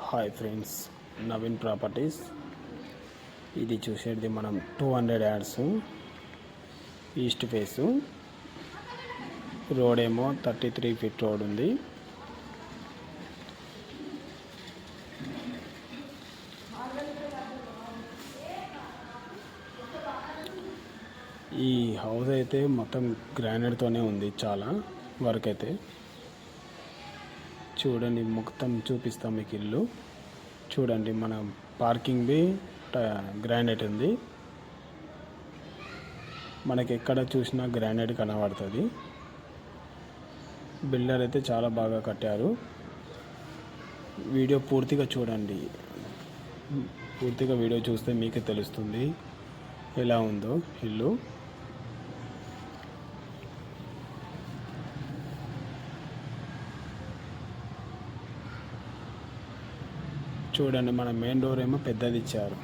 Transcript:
Hi friends, Naveen properties. ఇది చూసేది మనం 200 యార్డ్స్ ఈస్ట్ ఫేసు. రోడ్ ఏమో 33 ఫీట్ రోడ్ ఉంది. ఈ హౌస్ అయితే మొత్తం గ్రానైట్తోనే ఉంది. చాలా వర్క్ అయితే చూడండి, మొత్తం చూపిస్తాం మీకు. ఇల్లు చూడండి, మన పార్కింగ్ బి గ్రానైట్ ఉంది. మనకి ఎక్కడ చూసినా గ్రానైట్ కనబడుతుంది. బిల్డర్ అయితే చాలా బాగా కట్టారు. వీడియో పూర్తిగా చూడండి. పూర్తిగా వీడియో చూస్తే మీకే తెలుస్తుంది ఎలా ఉందో ఇల్లు. చూడండి, మన మెయిన్ డోర్ ఏమో పెద్దది ఇచ్చారు.